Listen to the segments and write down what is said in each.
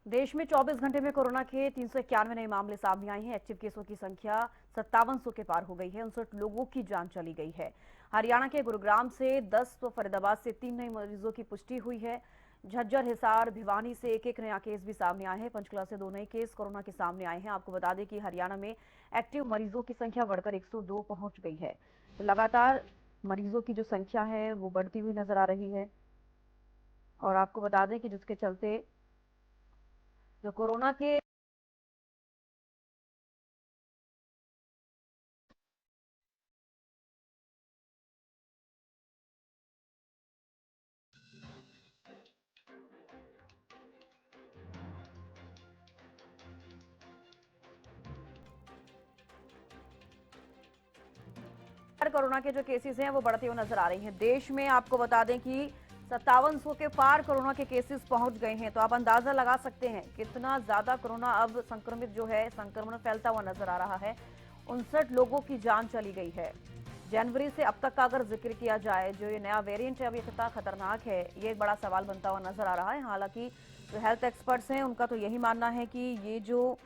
देश में 24 घंटे में कोरोना के 391 नए मामले सामने आए हैं। एक्टिव केसों की संख्या 5700 के पार हो गई है। 59 लोगों की जान चली गई है। हरियाणा के गुरुग्राम से 10 तो फरीदाबाद से 3 नए मरीजों की पुष्टि हुई है। झज्जर, हिसार, भिवानी से एक एक नया केस भी सामने आए हैं। पंचकुला से 2 नए केस कोरोना के सामने आए हैं। आपको बता दें कि हरियाणा में एक्टिव मरीजों की संख्या बढ़कर 102 पहुंच गई है। तो लगातार मरीजों की जो संख्या है वो बढ़ती हुई नजर आ रही है। और आपको बता दें कि जिसके चलते जो कोरोना के कोरोना के जो केसेस हैं वो बढ़ते हुए नजर आ रही हैं। देश में आपको बता दें कि 5700 के पार कोरोना के केसेस पहुंच गए हैं। तो आप अंदाजा लगा सकते हैं कितना ज्यादा कोरोना अब संक्रमित जो है संक्रमण फैलता हुआ नजर आ रहा है। 59 लोगों की जान चली गई है। जनवरी से अब तक का अगर जिक्र किया जाए, जो ये नया वेरिएंट है अब ये कितना खतरनाक है, ये एक बड़ा सवाल बनता हुआ नजर आ रहा है। हालांकि जो हेल्थ एक्सपर्ट्स हैं उनका तो यही मानना है कि ये जो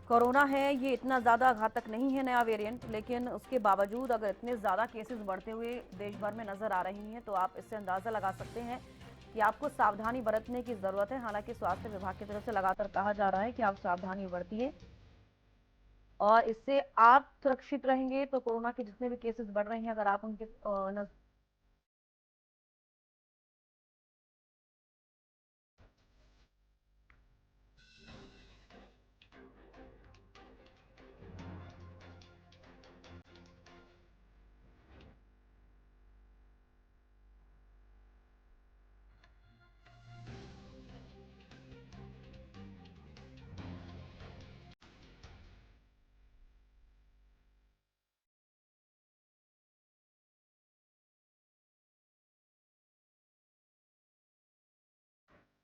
कोरोना है ये इतना ज़्यादा घातक नहीं है नया वेरिएंट, लेकिन उसके बावजूद अगर इतने ज़्यादा केसेस बढ़ते हुए देश भर में नजर आ रही हैं तो आप इससे अंदाज़ा लगा सकते हैं कि आपको सावधानी बरतने की ज़रूरत है। हालांकि स्वास्थ्य विभाग की तरफ से लगातार कहा जा रहा है कि आप सावधानी बरतिए और इससे आप सुरक्षित रहेंगे। तो कोरोना के जितने भी केसेस बढ़ रहे हैं अगर आप उनके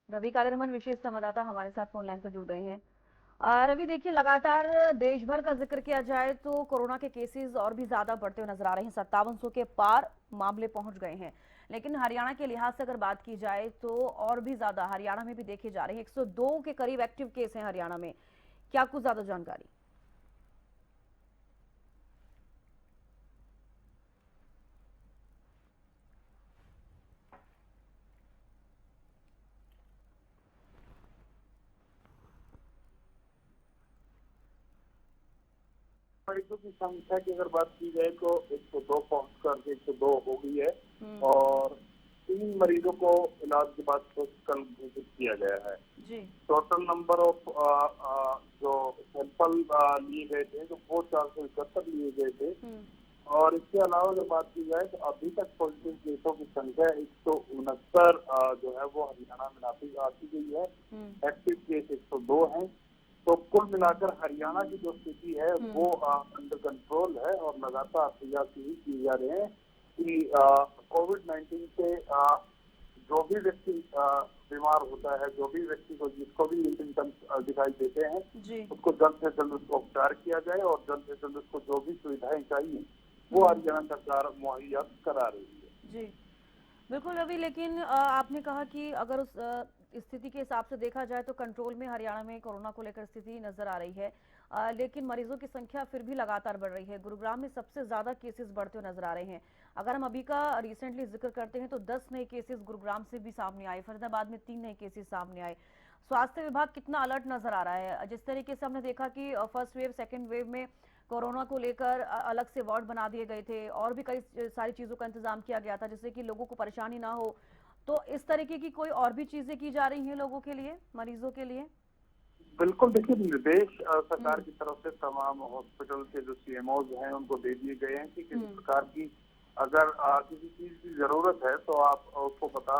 रवि कालिरमन विशेष संवाददाता हमारे साथ फोन लाइन पर जुड़ रहे हैं। रवि, देखिए लगातार देश भर का जिक्र किया जाए तो कोरोना के केसेस और भी ज्यादा बढ़ते हुए नजर आ रहे हैं। 5700 के पार मामले पहुंच गए हैं। लेकिन हरियाणा के लिहाज से अगर बात की जाए तो और भी ज्यादा हरियाणा में भी देखे जा रहे हैं। 102 के करीब एक्टिव केस हैं हरियाणा में। क्या कुछ ज्यादा जानकारी? मरीजों की संख्या की अगर बात की जाए तो 102 पहुंच कर 102 हो गई है हम्म। और 3 मरीजों को इलाज के बाद कल घोषित किया गया है। जी। टोटल नंबर ऑफ जो सैंपल लिए गए थे तो वो 471 लिए गए थे। और इसके अलावा अगर बात की जाए तो अभी तक पॉजिटिव केसों की संख्या 169 जो है वो हरियाणा में आती गई है। एक्टिव केस 102 हैं। तो कुल मिलाकर हरियाणा की जो स्थिति है वो अंडर कंट्रोल है और लगातार प्रयास यही किए जा रहे हैं कि कोविड-19 से जो भी व्यक्ति बीमार होता है, जो भी व्यक्ति को जिसको भी सिम्टम्स दिखाई देते हैं, उसको जल्द से जल्द उसको उपचार किया जाए और जल्द से जल्द उसको जो भी सुविधाएं चाहिए वो हरियाणा सरकार मुहैया करा रही है। जी बिल्कुल रवि, लेकिन आपने कहा कि अगर उस स्थिति के हिसाब से देखा जाए तो कंट्रोल में हरियाणा में कोरोना को लेकर स्थिति नजर आ रही है। लेकिन मरीजों की संख्या फिर भी लगातार बढ़ रही है। गुरुग्राम में सबसे ज्यादा केसेस बढ़ते हुए नजर आ रहे हैं। अगर हम अभी का रिसेंटली जिक्र करते हैं तो 10 नए केसेस गुरुग्राम से भी सामने आए। फरीदाबाद में 3 नए केसेस सामने आए। स्वास्थ्य विभाग कितना अलर्ट नजर आ रहा है? जिस तरीके से हमने देखा कि फर्स्ट वेव सेकेंड वेव में कोरोना को लेकर अलग से वार्ड बना दिए गए थे और भी कई सारी चीजों का इंतजाम किया गया था जिससे कि लोगों को परेशानी ना हो। तो इस तरीके की कोई और भी चीजें की जा रही हैं लोगों के लिए, मरीजों के लिए? बिल्कुल, देखिए निर्देश सरकार की तरफ से तमाम हॉस्पिटल के जो सीएमओज हैं उनको दे दिए गए हैं कि किसी प्रकार की अगर किसी चीज की जरूरत है तो आप उसको बता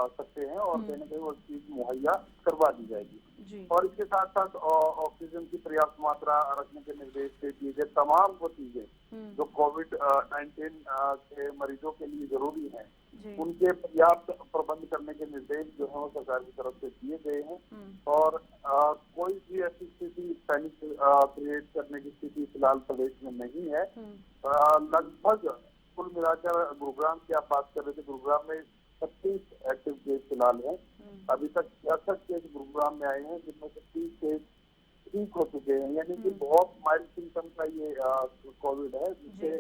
सकते हैं और कहीं ना कहीं वो चीज मुहैया करवा दी जाएगी। और इसके साथ साथ ऑक्सीजन की पर्याप्त मात्रा रखने के निर्देश दे दिए गए। तमाम वो चीजें जो कोविड-19 के मरीजों के लिए जरूरी हैं उनके पर्याप्त प्रबंध करने के निर्देश जो है वो सरकार की तरफ से दिए गए हैं। और कोई भी ऐसी स्थिति पैनिक क्रिएट करने की स्थिति फिलहाल प्रदेश में नहीं है। लगभग कुल मिलाकर गुरुग्राम की आप बात कर रहे थे, गुरुग्राम में 36 एक्टिव केस फिलहाल हैं। अभी तक 66 केस गुरुग्राम में आए हैं, जिनमें से 30 केस ठीक हो चुके हैं, यानी कि बहुत माइल्ड सिम्टम का ये कोविड है, जिसके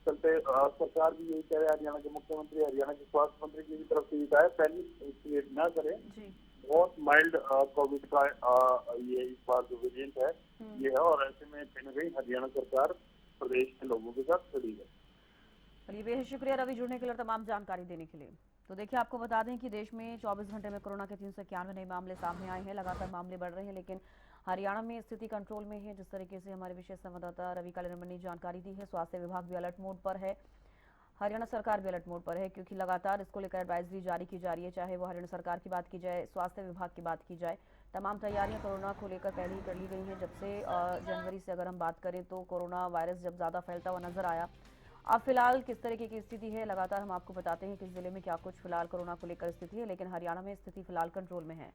चलते सरकार भी यही कह रहे हैं, हरियाणा के मुख्यमंत्री, हरियाणा के स्वास्थ्य मंत्री की तरफ से कहा है पैनिक क्रिएट ना करें। बहुत माइल्ड कोविड का ये इस बार जो वेरिएंट है ये है, और ऐसे में कहीं न कहीं हरियाणा सरकार प्रदेश के लोगों के साथ खड़ी है। चलिए, बेहद शुक्रिया रवि, जुड़ने के लिए, तमाम जानकारी देने के लिए। तो देखिए, आपको बता दें कि देश में 24 घंटे में कोरोना के 391 नए मामले सामने आए हैं। लगातार मामले बढ़ रहे हैं, लेकिन हरियाणा में स्थिति कंट्रोल में है। जिस तरीके से हमारे विशेष संवाददाता रवि कालेरमन ने जानकारी दी है, स्वास्थ्य विभाग भी अलर्ट मोड पर है, हरियाणा सरकार भी अलर्ट मोड पर है, क्योंकि लगातार इसको लेकर एडवाइजरी जारी की जा रही है। चाहे वो हरियाणा सरकार की बात की जाए, स्वास्थ्य विभाग की बात की जाए, तमाम तैयारियां कोरोना को लेकर पहले ही कर ली गई हैं। जब से जनवरी से अगर हम बात करें तो कोरोना वायरस जब ज़्यादा फैलता हुआ नजर आया। अब फिलहाल किस तरीके की स्थिति है, लगातार हम आपको बताते हैं कि जिले में क्या कुछ फिलहाल कोरोना को लेकर स्थिति है, लेकिन हरियाणा में स्थिति फिलहाल कंट्रोल में है।